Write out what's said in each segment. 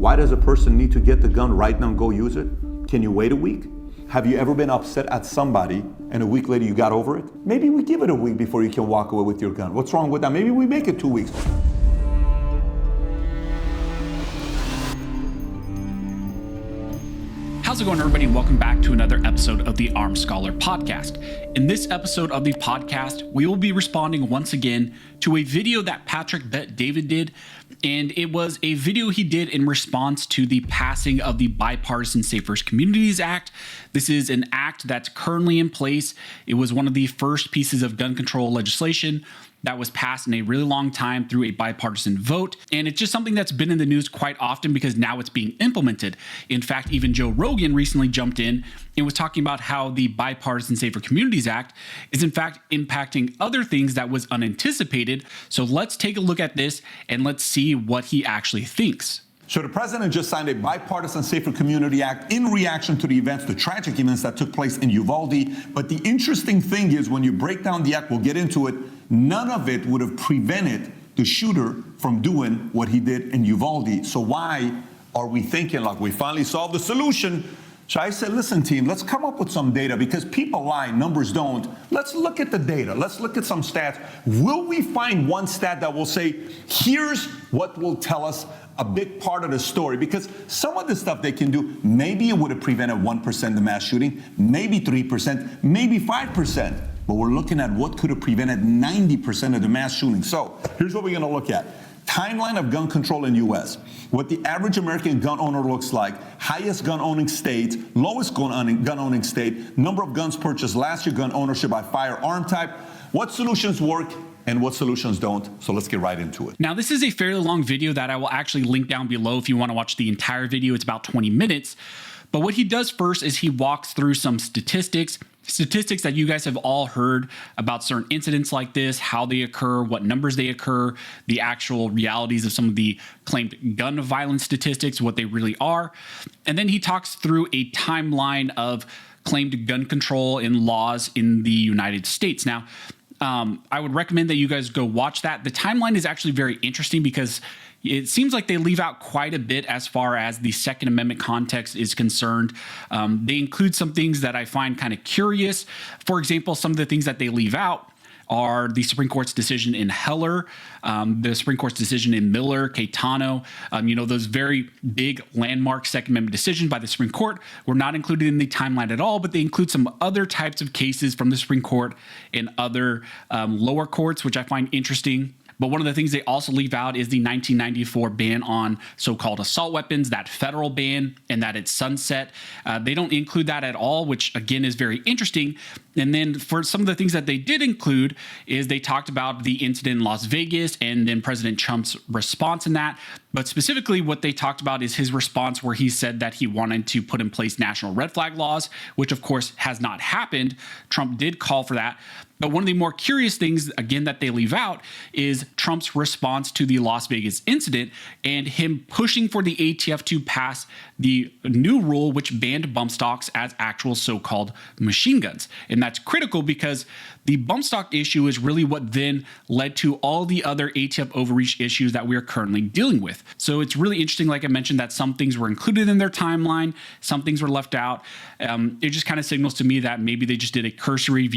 Why does a person need to get the gun right now and go use it? Can you wait a week? Have you ever been upset at somebody and a week later you got over it? Maybe we give it a week before you can walk away with your gun. What's wrong with that? Maybe we make it 2 weeks. How's it going, everybody? Welcome back to another episode of the Armed Scholar Podcast. In this episode of the podcast, we will be responding once again to a video that Patrick Bet David did, and it was a video he did in response to the passing of the Bipartisan Safer Communities Act. This is an act that's currently in place. It was one of the first pieces of gun control legislation that was passed in a really long time through a bipartisan vote. And it's just something that's been in the news quite often because now it's being implemented. In fact, even Joe Rogan recently jumped in and was talking about how the Bipartisan Safer Communities Act is in fact impacting other things that was unanticipated. So let's take a look at this and let's see what he actually thinks. So the president just signed a Bipartisan Safer Community Act in reaction to the tragic events that took place in Uvalde. But the interesting thing is when you break down the act, we'll get into it, none of it would have prevented the shooter from doing what he did in Uvalde. So why are we thinking like we finally solved the solution? So I said, listen, team, let's come up with some data because people lie, numbers don't. Let's look at the data. Let's look at some stats. Will we find one stat that will say, here's what will tell us a big part of the story? Because some of the stuff they can do, maybe it would have prevented 1% of the mass shooting, maybe 3%, maybe 5%. But we're looking at what could have prevented 90% of the mass shooting. So here's what we're going to look at. Timeline of gun control in U.S., what the average American gun owner looks like, highest gun owning state, lowest gun owning state, number of guns purchased last year, gun ownership by firearm type, what solutions work and what solutions don't. So let's get right into it. Now, this is a fairly long video that I will actually link down below if you want to watch the entire video. It's about 20 minutes. But what he does first is he walks through some statistics that you guys have all heard about certain incidents like this, how they occur, what numbers they occur, the actual realities of some of the claimed gun violence statistics, what they really are. And then he talks through a timeline of claimed gun control and laws in the United States. Now, I would recommend that you guys go watch that. The timeline is actually very interesting because it seems like they leave out quite a bit as far as the Second Amendment context is concerned. They include some things that I find kind of curious. For example, some of the things that they leave out are the Supreme Court's decision in Heller, the Supreme Court's decision in Miller, Caetano, those very big landmark Second Amendment decisions by the Supreme Court were not included in the timeline at all, but they include some other types of cases from the Supreme Court and other lower courts, which I find interesting. But one of the things they also leave out is the 1994 ban on so-called assault weapons, that federal ban, and that it's sunset. They don't include that at all, which again is very interesting. And then for some of the things that they did include is they talked about the incident in Las Vegas and then President Trump's response in that. But specifically what they talked about is his response where he said that he wanted to put in place national red flag laws, which of course has not happened. Trump did call for that. But one of the more curious things, again, that they leave out is Trump's response to the Las Vegas incident and him pushing for the ATF to pass the new rule which banned bump stocks as actual so-called machine guns. And that's critical because the bump stock issue is really what then led to all the other ATF overreach issues that we are currently dealing with. So it's really interesting, like I mentioned, that some things were included in their timeline, some things were left out. It just kind of signals to me that maybe they just did a cursory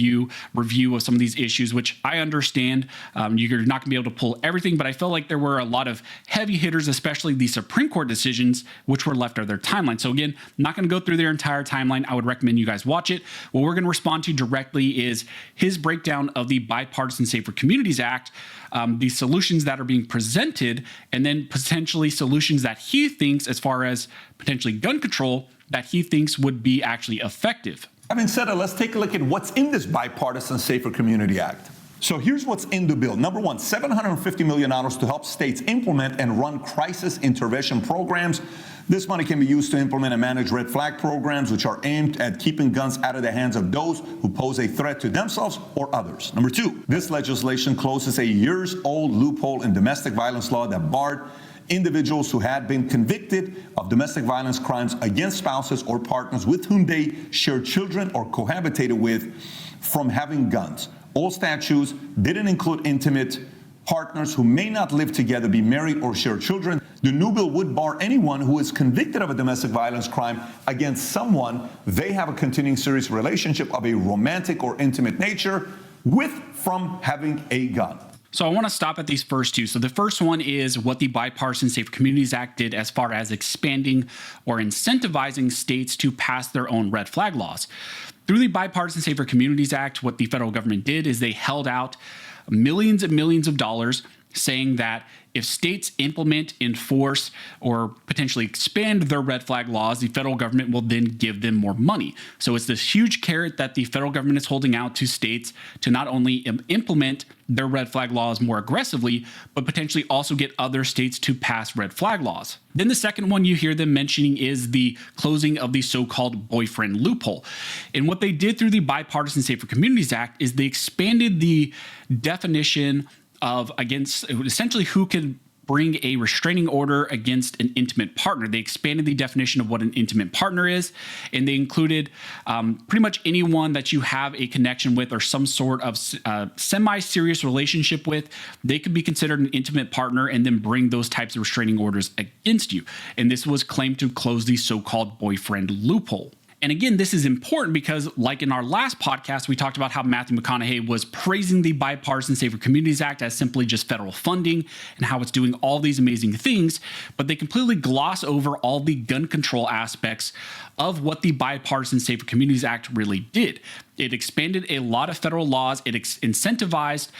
review of some of these issues, which I understand. You're not going to be able to pull everything, but I felt like there were a lot of heavy hitters, especially the Supreme Court decisions, which were left out of their timeline. So again, I'm not going to go through their entire timeline. I would recommend you guys watch it. What we're going to respond to directly is his breakdown of the Bipartisan Safer Communities Act, the solutions that are being presented, and then potentially solutions that he thinks, as far as potentially gun control, that he thinks would be actually effective. Having said that, let's take a look at what's in this Bipartisan Safer Community Act. So here's what's in the bill. Number one, $750 million to help states implement and run crisis intervention programs. This money can be used to implement and manage red flag programs, which are aimed at keeping guns out of the hands of those who pose a threat to themselves or others. Number two, this legislation closes a years-old loophole in domestic violence law that barred individuals who had been convicted of domestic violence crimes against spouses or partners with whom they shared children or cohabitated with from having guns. All statutes didn't include intimate partners who may not live together, be married, or share children. The new bill would bar anyone who is convicted of a domestic violence crime against someone they have a continuing serious relationship of a romantic or intimate nature with from having a gun. So I want to stop at these first two. So the first one is what the Bipartisan Safer Communities Act did as far as expanding or incentivizing states to pass their own red flag laws. Through the Bipartisan Safer Communities Act, what the federal government did is they held out millions and millions of dollars, saying that if states implement, enforce, or potentially expand their red flag laws, the federal government will then give them more money. So it's this huge carrot that the federal government is holding out to states to not only implement their red flag laws more aggressively, but potentially also get other states to pass red flag laws. Then the second one you hear them mentioning is the closing of the so-called boyfriend loophole. And what they did through the Bipartisan Safer Communities Act is they expanded the definition of against essentially who can bring a restraining order against an intimate partner. They expanded the definition of what an intimate partner is, and they included pretty much anyone that you have a connection with or some sort of semi-serious relationship with. They could be considered an intimate partner and then bring those types of restraining orders against you. And this was claimed to close the so-called boyfriend loophole. And again, this is important because, like in our last podcast, we talked about how Matthew McConaughey was praising the Bipartisan Safer Communities Act as simply just federal funding and how it's doing all these amazing things, but they completely gloss over all the gun control aspects of what the Bipartisan Safer Communities Act really did. It expanded a lot of federal laws. It incentivized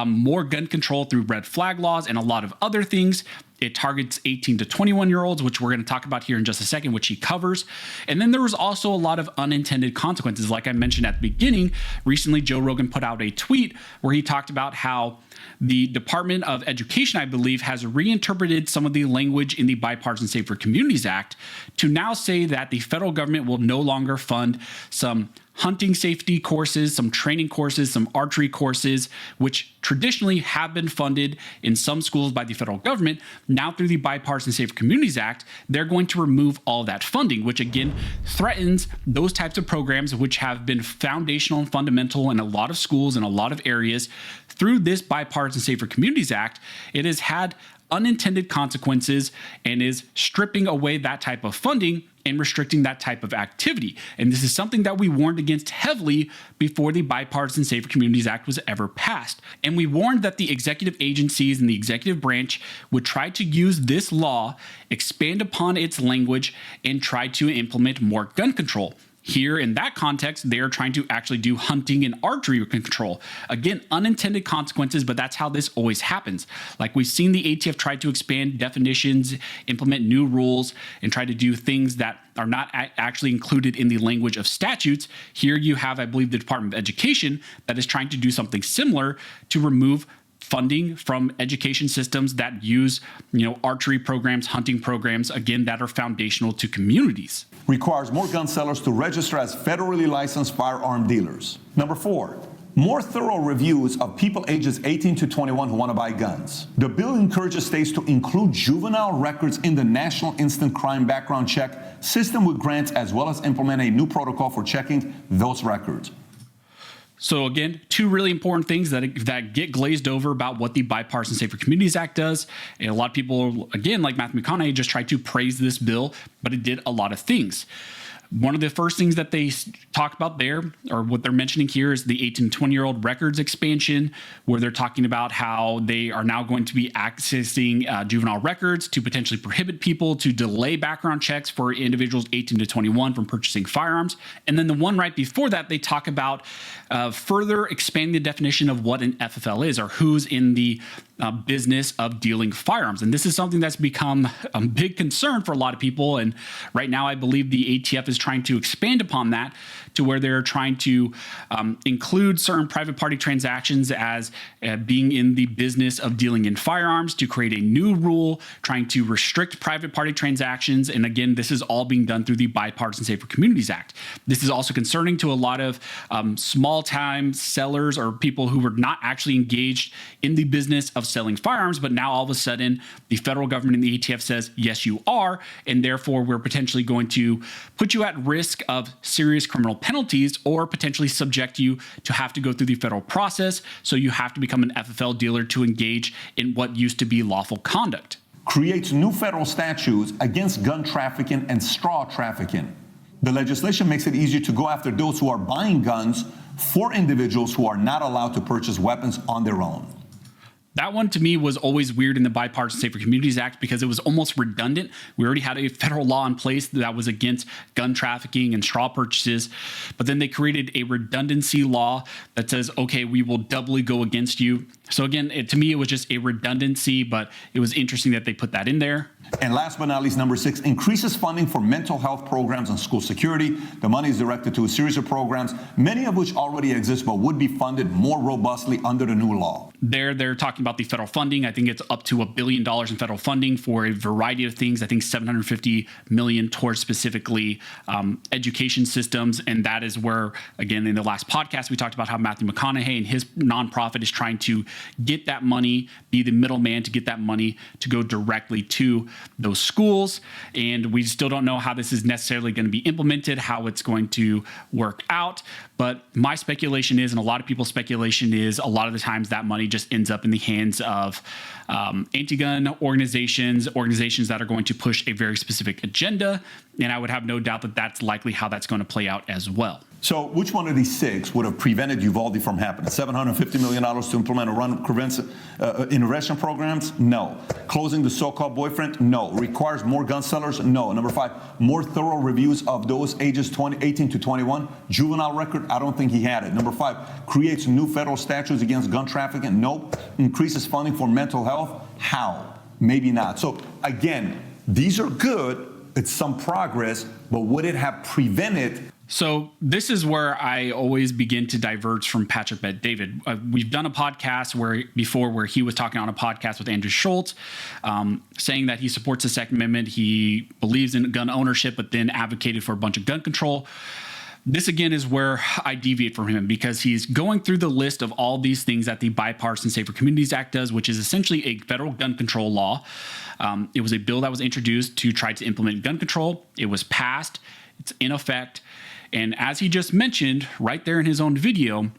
more gun control through red flag laws and a lot of other things. It targets 18 to 21-year-olds, which we're going to talk about here in just a second, which he covers. And then there was also a lot of unintended consequences. Like I mentioned at the beginning, recently Joe Rogan put out a tweet where he talked about how the Department of Education, I believe, has reinterpreted some of the language in the Bipartisan Safer Communities Act to now say that the federal government will no longer fund some hunting safety courses, some training courses, some archery courses, which traditionally have been funded in some schools by the federal government. Now through the Bipartisan Safer Communities Act, they're going to remove all that funding, which again threatens those types of programs which have been foundational and fundamental in a lot of schools and a lot of areas. Through this Bipartisan Safer Communities Act, it has had unintended consequences and is stripping away that type of funding and restricting that type of activity. And this is something that we warned against heavily before the Bipartisan Safer Communities Act was ever passed. And we warned that the executive agencies and the executive branch would try to use this law, expand upon its language, and try to implement more gun control. Here, in that context, they are trying to actually do hunting and archery control. Again, unintended consequences, but that's how this always happens. Like we've seen the ATF try to expand definitions, implement new rules, and try to do things that are not actually included in the language of statutes. Here you have, I believe, the Department of Education that is trying to do something similar to remove funding from education systems that use, archery programs, hunting programs, again, that are foundational to communities. Requires more gun sellers to register as federally licensed firearm dealers. Number 4, more thorough reviews of people ages 18 to 21 who want to buy guns. The bill encourages states to include juvenile records in the National Instant Crime Background Check system with grants, as well as implement a new protocol for checking those records. So again, two really important things that get glazed over about what the Bipartisan Safer Communities Act does. And a lot of people, again, like Matthew McConaughey, just try to praise this bill, but it did a lot of things. One of the first things that they talk about there, or what they're mentioning here, is the 18 to 20-year-old records expansion, where they're talking about how they are now going to be accessing juvenile records to potentially prohibit people to delay background checks for individuals 18 to 21 from purchasing firearms. And then the one right before that, they talk about further expanding the definition of what an FFL is, or who's in the business of dealing firearms. And this is something that's become a big concern for a lot of people. And right now, I believe the ATF is trying to expand upon that to where they're trying to include certain private party transactions as being in the business of dealing in firearms, to create a new rule trying to restrict private party transactions. And again, this is all being done through the Bipartisan Safer Communities Act. This is also concerning to a lot of small-time sellers or people who were not actually engaged in the business of selling firearms, but now all of a sudden the federal government and the ATF says, yes, you are, and therefore we're potentially going to put you at risk of serious criminal penalties or potentially subject you to have to go through the federal process. So you have to become an FFL dealer to engage in what used to be lawful conduct. creates new federal statutes against gun trafficking and straw trafficking. The legislation makes it easier to go after those who are buying guns for individuals who are not allowed to purchase weapons on their own. That one to me was always weird in the Bipartisan Safer Communities Act because it was almost redundant. We already had a federal law in place that was against gun trafficking and straw purchases, but then they created a redundancy law that says, okay, we will doubly go against you. So again, to me, it was just a redundancy, but it was interesting that they put that in there. And last but not least, number 6, increases funding for mental health programs and school security. The money is directed to a series of programs, many of which already exist but would be funded more robustly under the new law. They're talking about the federal funding. I think it's up to $1 billion in federal funding for a variety of things. I think $750 million towards specifically education systems. And that is where, again, in the last podcast, we talked about how Matthew McConaughey and his nonprofit is trying to get that money, be the middleman to get that money to go directly to those schools. And we still don't know how this is necessarily going to be implemented, how it's going to work out. But my speculation is, and a lot of people's speculation is, a lot of the times that money just ends up in the hands of anti-gun organizations that are going to push a very specific agenda. And I would have no doubt that that's likely how that's going to play out as well. So which one of these 6 would have prevented Uvalde from happening? $750 million to implement or run intervention programs? No. Closing the so-called boyfriend? No. Requires more gun sellers? No. Number 5, more thorough reviews of those ages 18 to 21. Juvenile record? I don't think he had it. Number 5, creates new federal statutes against gun trafficking? Nope. Increases funding for mental health? How? Maybe not. So again, these are good. It's some progress, but would it have prevented? So this is where I always begin to diverge from Patrick Bet-David. We've done a podcast where he was talking on a podcast with Andrew Schultz, saying that he supports the Second Amendment. He believes in gun ownership, but then advocated for a bunch of gun control. This, again, is where I deviate from him because he's going through the list of all these things that the Bipartisan Safer Communities Act does, which is essentially a federal gun control law. It was a bill that was introduced to try to implement gun control. It was passed. It's in effect. And as he just mentioned right there in his own video,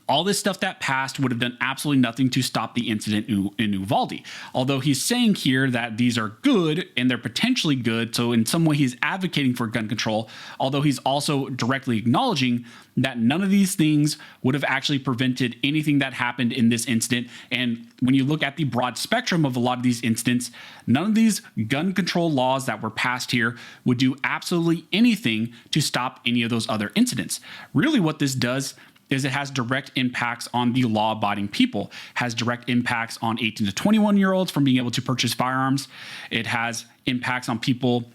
all this stuff that passed would have done absolutely nothing to stop the incident in Uvalde. Although he's saying here that these are good and they're potentially good, so in some way he's advocating for gun control, although he's also directly acknowledging that none of these things would have actually prevented anything that happened in this incident. And when you look at the broad spectrum of a lot of these incidents, none of these gun control laws that were passed here would do absolutely anything to stop any of those other incidents. Really what this does is it has direct impacts on the law-abiding people, has direct impacts on 18 to 21-year-olds from being able to purchase firearms. It has impacts on people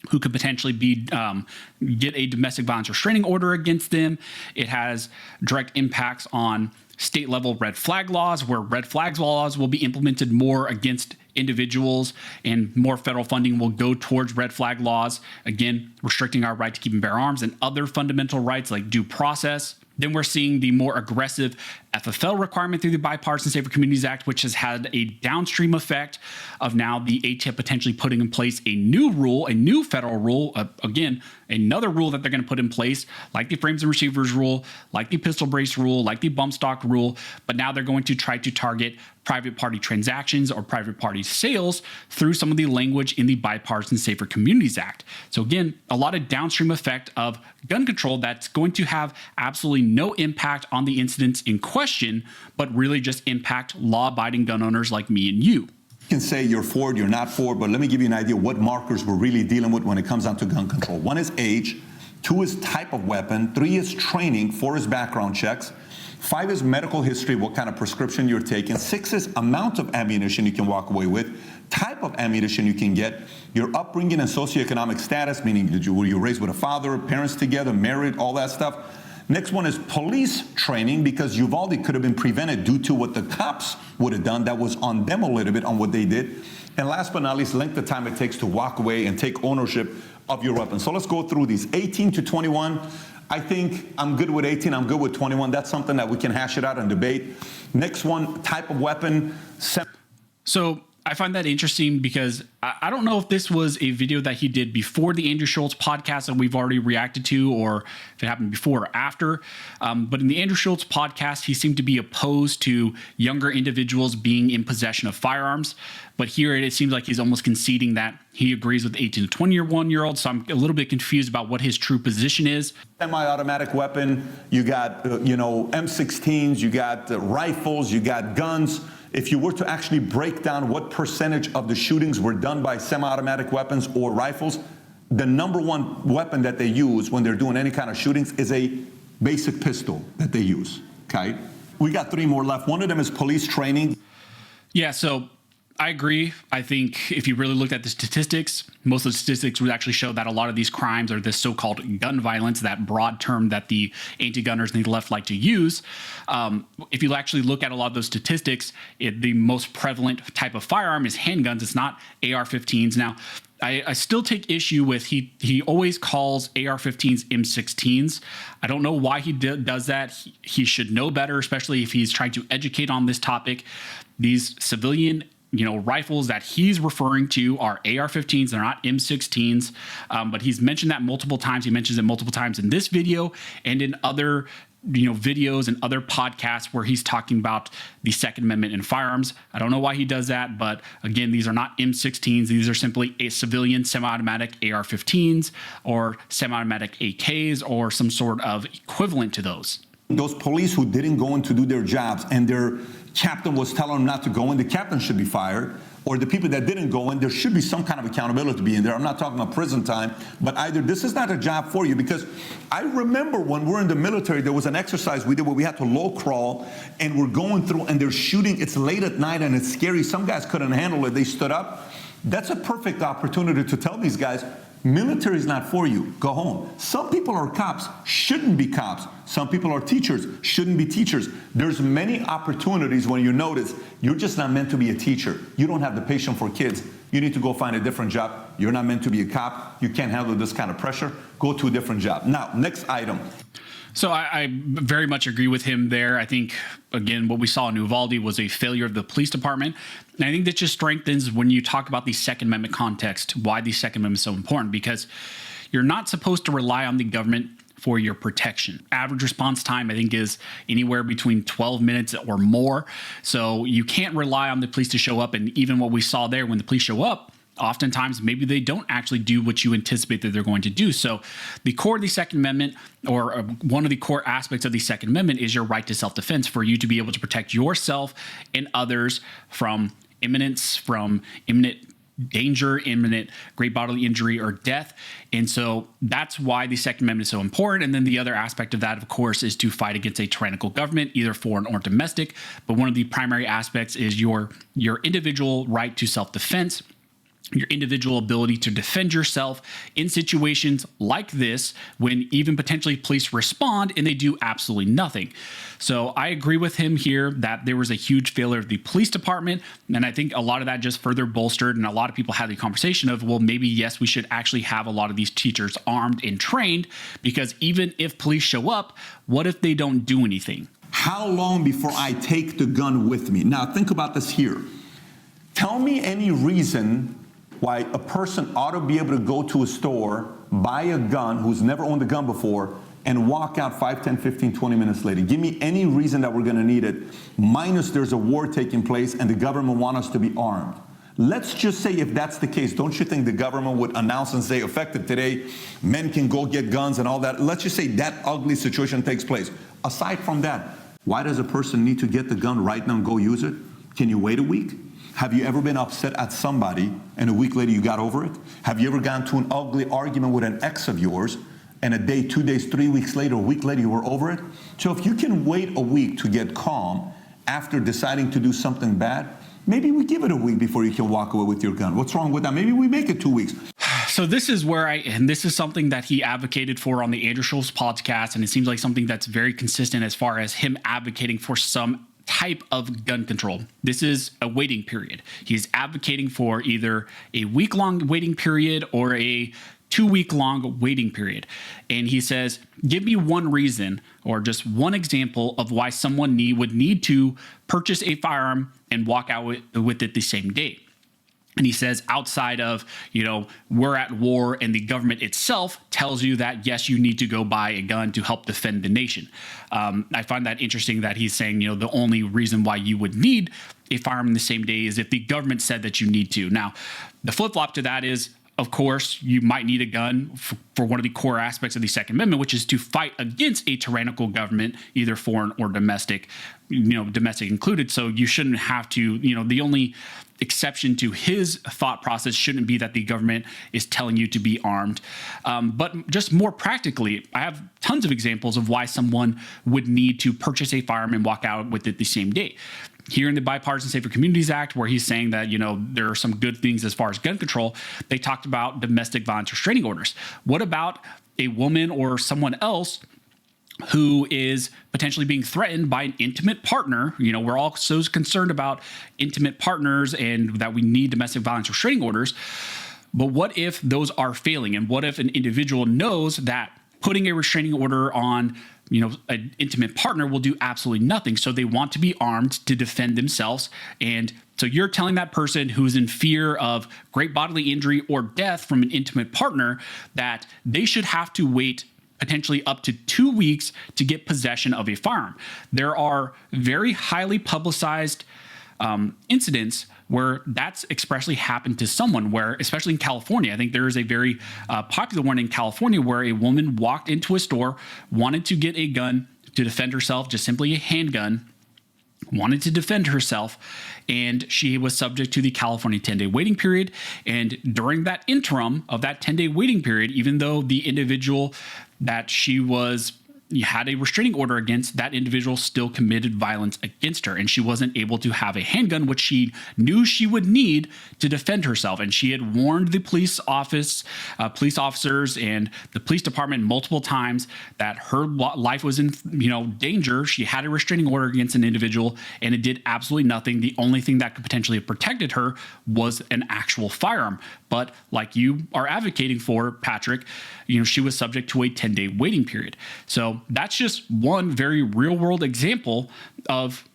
who could potentially get a domestic violence restraining order against them. It has direct impacts on state-level red flag laws, where red flags laws will be implemented more against individuals and more federal funding will go towards red flag laws, again, restricting our right to keep and bear arms and other fundamental rights like due process. Then we're seeing the more aggressive FFL requirement through the Bipartisan Safer Communities Act, which has had a downstream effect of now the ATF potentially putting in place a new rule, a new federal rule, again, another rule that they're going to put in place, like the frames and receivers rule, like the pistol brace rule, like the bump stock rule, but now they're going to try to target private party transactions or private party sales through some of the language in the Bipartisan Safer Communities Act. So again, a lot of downstream effect of gun control that's going to have absolutely no impact on the incidents in question, but really just impact law-abiding gun owners like me and you. You can say you're for it, you're not for it, but let me give you an idea what markers we're really dealing with when it comes down to gun control. 1 is age, 2 is type of weapon, 3 is training, 4 is background checks, 5 is medical history, what kind of prescription you're taking, 6 is amount of ammunition you can walk away with, type of ammunition you can get, your upbringing and socioeconomic status, meaning were you raised with a father, parents together, married, all that stuff. Next one is police training, because Uvalde could have been prevented due to what the cops would have done. That was on them a little bit on what they did. And last but not least, length of time it takes to walk away and take ownership of your weapon. So let's go through these. 18 to 21. I think I'm good with 18. I'm good with 21. That's something that we can hash it out and debate. Next one, type of weapon. So I find that interesting because I don't know if this was a video that he did before the Andrew Schultz podcast that we've already reacted to, or if it happened before or after. But in the Andrew Schultz podcast, he seemed to be opposed to younger individuals being in possession of firearms. But here it seems like he's almost conceding that he agrees with 18 to 21-year-olds. So I'm a little bit confused about what his true position is. Semi-automatic weapon, you got, M16s, you got rifles, you got guns. If you were to actually break down what percentage of the shootings were done by semi-automatic weapons or rifles, the number one weapon that they use when they're doing any kind of shootings is a basic pistol that they use, okay? We got 3 more left. One of them is police training. Yeah, so I agree. I think if you really looked at the statistics, most of the statistics would actually show that a lot of these crimes are this so-called gun violence, that broad term that the anti-gunners and the left like to use. If you actually look at a lot of those statistics, the most prevalent type of firearm is handguns. It's not AR-15s. Now, I still take issue with he always calls AR-15s M16s. I don't know why he does that. He should know better, especially if he's trying to educate on this topic. These civilian rifles that he's referring to are AR-15s. They're not M16s, but he's mentioned that multiple times. He mentions it multiple times in this video and in other videos and other podcasts where he's talking about the Second Amendment in firearms. I don't know why he does that, but again, these are not M16s. These are simply a civilian semi-automatic AR-15s or semi-automatic AKs or some sort of equivalent to those. Those police who didn't go in to do their jobs and their captain was telling them not to go in, the captain should be fired. Or the people that didn't go in, there should be some kind of accountability to be in there. I'm not talking about prison time, but either this is not a job for you, because I remember when we're in the military, there was an exercise we did where we had to low crawl and we're going through and they're shooting. It's late at night and it's scary. Some guys couldn't handle it. They stood up. That's a perfect opportunity to tell these guys, military is not for you. Go home. Some people are cops, shouldn't be cops. Some people are teachers, shouldn't be teachers. There's many opportunities when you notice you're just not meant to be a teacher. You don't have the patience for kids. You need to go find a different job. You're not meant to be a cop. You can't handle this kind of pressure. Go to a different job. Now, next item. So I very much agree with him there. I think, again, what we saw in Uvalde was a failure of the police department. And I think that just strengthens when you talk about the Second Amendment context, why the Second Amendment is so important, because you're not supposed to rely on the government for your protection. Average response time, I think, is anywhere between 12 minutes or more. So you can't rely on the police to show up. And even what we saw there, when the police show up, oftentimes maybe they don't actually do what you anticipate that they're going to do. So the core of the Second Amendment, or one of the core aspects of the Second Amendment, is your right to self-defense, for you to be able to protect yourself and others from imminent danger, imminent great bodily injury or death. And so that's why the Second Amendment is so important. And then the other aspect of that, of course, is to fight against a tyrannical government, either foreign or domestic. But one of the primary aspects is your individual right to self-defense, your individual ability to defend yourself in situations like this, when even potentially police respond and they do absolutely nothing. So I agree with him here that there was a huge failure of the police department. And I think a lot of that just further bolstered, and a lot of people had the conversation of, well, maybe, yes, we should actually have a lot of these teachers armed and trained, because even if police show up, what if they don't do anything? How long before I take the gun with me? Now, think about this here. Tell me any reason why a person ought to be able to go to a store, buy a gun, who's never owned a gun before, and walk out 5, 10, 15, 20 minutes later. Give me any reason that we're going to need it, minus there's a war taking place and the government want us to be armed. Let's just say if that's the case, don't you think the government would announce and say, effective today, men can go get guns and all that? Let's just say that ugly situation takes place. Aside from that, why does a person need to get the gun right now and go use it? Can you wait a week? Have you ever been upset at somebody and a week later you got over it? Have you ever gotten to an ugly argument with an ex of yours and a day, 2 days, 3 weeks later, a week later you were over it? So if you can wait a week to get calm after deciding to do something bad, maybe we give it a week before you can walk away with your gun. What's wrong with that? Maybe we make it 2 weeks. So this is where and this is something that he advocated for on the Andrew Schultz podcast, and it seems like something that's very consistent as far as him advocating for some type of gun control. This is a waiting period. He's advocating for either a week-long waiting period or a 2-week-long waiting period. And he says, give me one reason or just one example of why someone would need to purchase a firearm and walk out with it the same day. And he says, outside of, we're at war and the government itself tells you that, yes, you need to go buy a gun to help defend the nation. I find that interesting that he's saying, the only reason why you would need a firearm in the same day is if the government said that you need to. Now, the flip-flop to that is, of course, you might need a gun for one of the core aspects of the Second Amendment, which is to fight against a tyrannical government, either foreign or domestic, domestic included. So you shouldn't have to, the only exception to his thought process shouldn't be that the government is telling you to be armed. But just more practically, I have tons of examples of why someone would need to purchase a firearm and walk out with it the same day. Here in the Bipartisan Safer Communities Act, where he's saying that, there are some good things as far as gun control, they talked about domestic violence restraining orders. What about a woman or someone else who is potentially being threatened by an intimate partner? We're all so concerned about intimate partners and that we need domestic violence restraining orders. But what if those are failing? And what if an individual knows that putting a restraining order on an intimate partner will do absolutely nothing? So they want to be armed to defend themselves. And so you're telling that person who's in fear of great bodily injury or death from an intimate partner that they should have to wait potentially up to 2 weeks to get possession of a firearm. There are very highly publicized incidents where that's expressly happened to someone, where, especially in California, I think there is a very popular one in California where a woman walked into a store, wanted to get a gun to defend herself, just simply a handgun, wanted to defend herself, and she was subject to the California 10-day waiting period. And during that interim of that 10-day waiting period, even though the individual that she had a restraining order against, that individual still committed violence against her, and she wasn't able to have a handgun, which she knew she would need to defend herself. And she had warned the police officers and the police department multiple times that her life was in danger. She had a restraining order against an individual, and it did absolutely nothing. The only thing that could potentially have protected her was an actual firearm. But like you are advocating for, Patrick, she was subject to a 10-day waiting period. So that's just one very real-world example of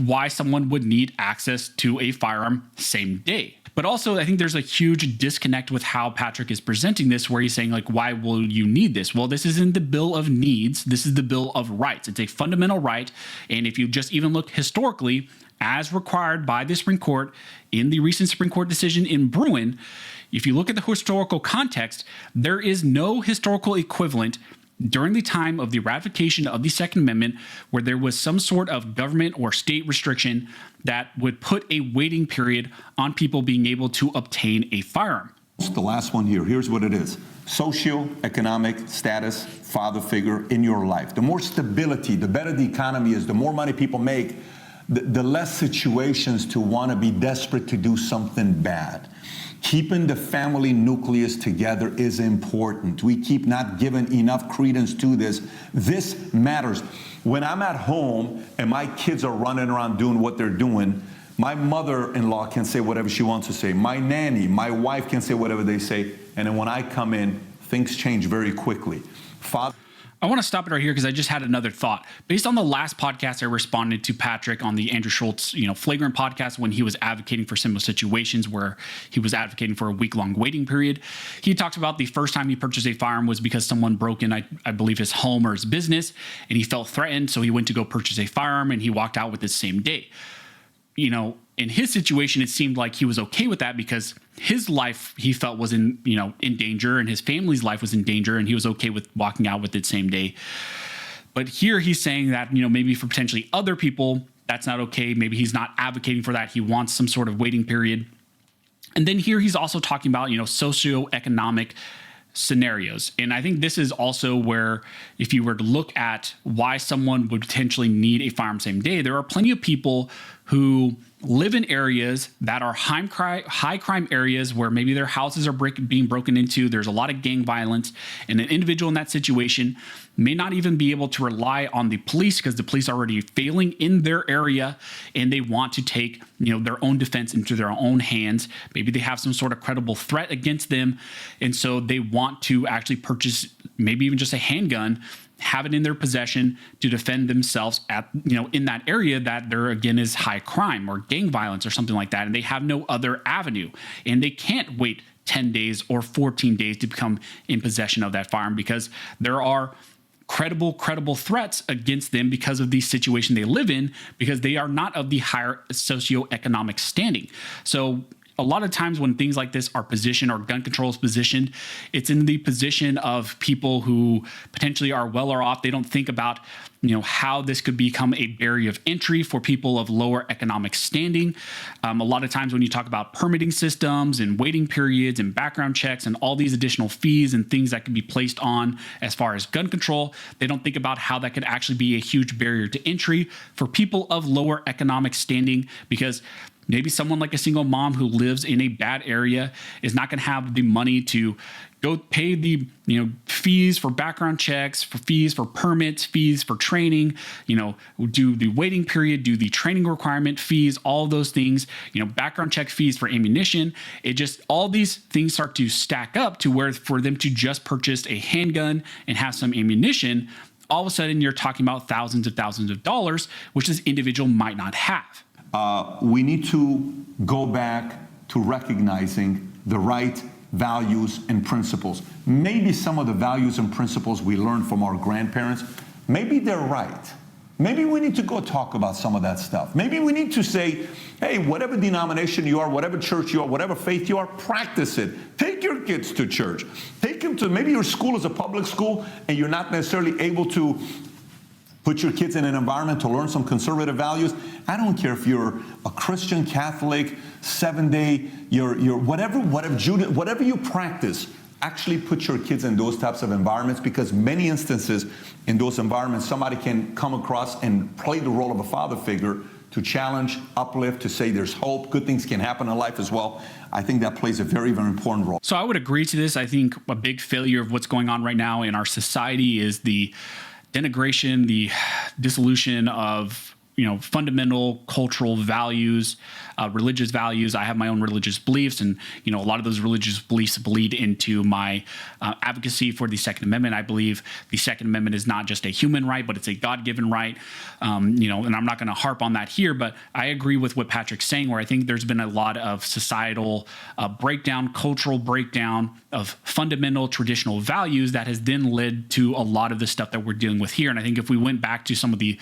why someone would need access to a firearm same day. But also, I think there's a huge disconnect with how Patrick is presenting this, where he's saying, why will you need this? Well, this isn't the Bill of Needs. This is the Bill of Rights. It's a fundamental right. And if you just even look historically, as required by the Supreme Court in the recent Supreme Court decision in Bruin, if you look at the historical context, there is no historical equivalent during the time of the ratification of the Second Amendment where there was some sort of government or state restriction that would put a waiting period on people being able to obtain a firearm. The last one here, here's what it is. Socioeconomic status, father figure in your life. The more stability, the better the economy is, the more money people make, the less situations to want to be desperate to do something bad. Keeping the family nucleus together is important. We keep not giving enough credence to this. This matters. When I'm at home and my kids are running around doing what they're doing, my mother-in-law can say whatever she wants to say. My nanny, my wife can say whatever they say. And then when I come in, things change very quickly. I want to stop it right here because I just had another thought. Based on the last podcast, I responded to Patrick on the Andrew Schultz, flagrant podcast when he was advocating for similar situations where he was advocating for a week-long waiting period. He talked about the first time he purchased a firearm was because someone broke in, I believe, his home or his business, and he felt threatened, so he went to go purchase a firearm, and he walked out with the same day. In his situation, it seemed like he was okay with that because his life, he felt, was in danger, and his family's life was in danger, and he was okay with walking out with it same day. But here he's saying that, maybe for potentially other people, that's not okay. Maybe he's not advocating for that. He wants some sort of waiting period. And then here he's also talking about, socioeconomic scenarios. And I think this is also where, if you were to look at why someone would potentially need a firearm same day, there are plenty of people who live in areas that are high crime areas where maybe their houses are being broken into. There's a lot of gang violence, and an individual in that situation may not even be able to rely on the police because the police are already failing in their area, and they want to take their own defense into their own hands. Maybe they have some sort of credible threat against them, and so they want to actually purchase maybe even just a handgun have it in their possession to defend themselves at, in that area that there again is high crime or gang violence or something like that, and they have no other avenue, and they can't wait 10 days or 14 days to become in possession of that firearm because there are credible threats against them because of the situation they live in, because they are not of the higher socioeconomic standing. So a lot of times when things like this are positioned or gun control is positioned, it's in the position of people who potentially are well or off. They don't think about, how this could become a barrier of entry for people of lower economic standing. A lot of times when you talk about permitting systems and waiting periods and background checks and all these additional fees and things that could be placed on as far as gun control, they don't think about how that could actually be a huge barrier to entry for people of lower economic standing, because maybe someone like a single mom who lives in a bad area is not going to have the money to go pay the fees for background checks, for fees for permits, fees for training, do the waiting period, do the training requirement fees, all of those things, background check fees for ammunition. It just, all these things start to stack up to where for them to just purchase a handgun and have some ammunition, all of a sudden you're talking about thousands of dollars, which this individual might not have. We need to go back to recognizing the right values and principles. Maybe some of the values and principles we learned from our grandparents, maybe they're right. Maybe we need to go talk about some of that stuff. Maybe we need to say, hey, whatever denomination you are, whatever church you are, whatever faith you are, practice it. Take your kids to church. Take them to, maybe your school is a public school and you're not necessarily able to put your kids in an environment to learn some conservative values. I don't care if you're a Christian, Catholic, 7-day, you're whatever you practice, actually put your kids in those types of environments, because many instances in those environments, somebody can come across and play the role of a father figure to challenge, uplift, to say there's hope, good things can happen in life as well. I think that plays a very, very important role. So I would agree to this. I think a big failure of what's going on right now in our society is the denigration, the dissolution of fundamental cultural values, religious values. I have my own religious beliefs, and a lot of those religious beliefs bleed into my advocacy for the Second Amendment. I believe the Second Amendment is not just a human right, but it's a God-given right. And I'm not going to harp on that here, but I agree with what Patrick's saying, where I think there's been a lot of societal breakdown, cultural breakdown of fundamental traditional values that has then led to a lot of the stuff that we're dealing with here. And I think if we went back to some of the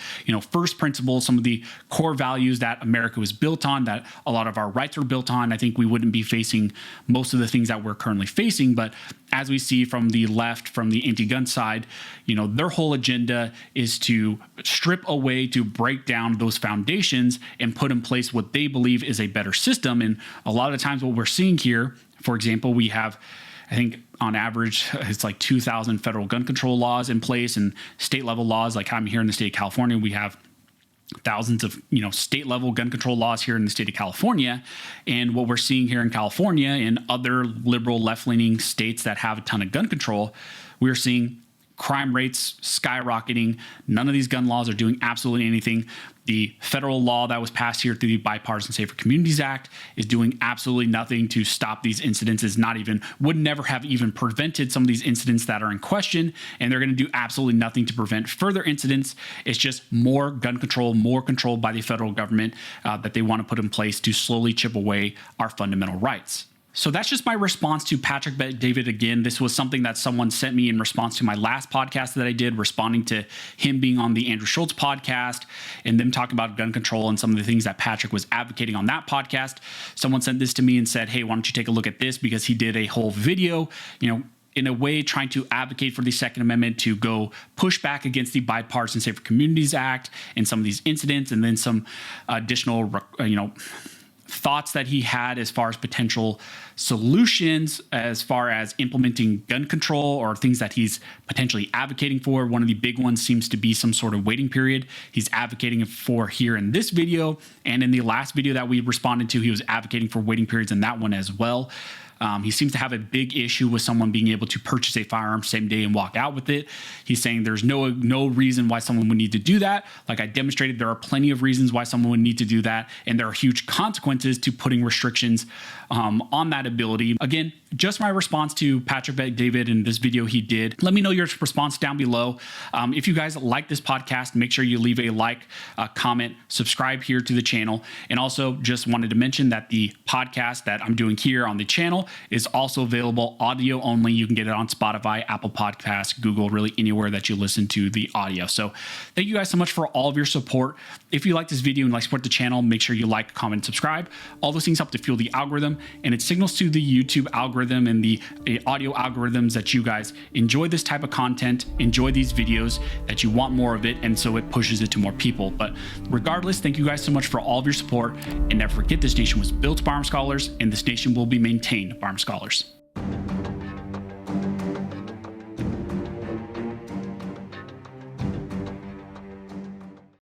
first principles, some of the core values that America was built on, that a lot of our rights were built on, I think we wouldn't be facing most of the things that we're currently facing. But as we see from the left, from the anti-gun side, their whole agenda is to strip away, to break down those foundations and put in place what they believe is a better system. And a lot of times what we're seeing here, for example, we have, I think on average, it's like 2,000 federal gun control laws in place, and state level laws. Like I'm here in the state of California, we have thousands of state level gun control laws here in the state of California. And what we're seeing here in California and other liberal left-leaning states that have a ton of gun control, we're seeing crime rates skyrocketing. None of these gun laws are doing absolutely anything. The federal law that was passed here through the Bipartisan Safer Communities Act is doing absolutely nothing to stop these incidents. Would never have even prevented some of these incidents that are in question, and they're going to do absolutely nothing to prevent further incidents. It's just more gun control, more control by the federal government that they want to put in place to slowly chip away our fundamental rights. So that's just my response to Patrick Bet-David again. This was something that someone sent me in response to my last podcast that I did, responding to him being on the Andrew Schultz podcast and them talking about gun control and some of the things that Patrick was advocating on that podcast. Someone sent this to me and said, hey, why don't you take a look at this? Because he did a whole video, in a way trying to advocate for the Second Amendment, to go push back against the Bipartisan Safer Communities Act and some of these incidents, and then some additional, thoughts that he had as far as potential solutions as far as implementing gun control, or things that he's potentially advocating for. One of the big ones seems to be some sort of waiting period. He's advocating for here in this video, and in the last video that we responded to, he was advocating for waiting periods in that one as well. He seems to have a big issue with someone being able to purchase a firearm same day and walk out with it. He's saying there's no reason why someone would need to do that. Like I demonstrated, there are plenty of reasons why someone would need to do that, and there are huge consequences to putting restrictions on that ability. Again, just my response to Patrick Bet-David in this video he did. Let me know your response down below. If you guys like this podcast, make sure you leave a like, comment, subscribe here to the channel. And also just wanted to mention that the podcast that I'm doing here on the channel is also available audio only. You can get it on Spotify, Apple Podcasts, Google, really anywhere that you listen to the audio. So thank you guys so much for all of your support. If you like this video and like support the channel, make sure you like, comment, subscribe. All those things help to fuel the algorithm, and it signals to the YouTube algorithm and the audio algorithms that you guys enjoy this type of content, enjoy these videos, that you want more of it, and so it pushes it to more people. But regardless, thank you guys so much for all of your support, and never forget, this nation was built by armed scholars, and this nation will be maintained by armed scholars.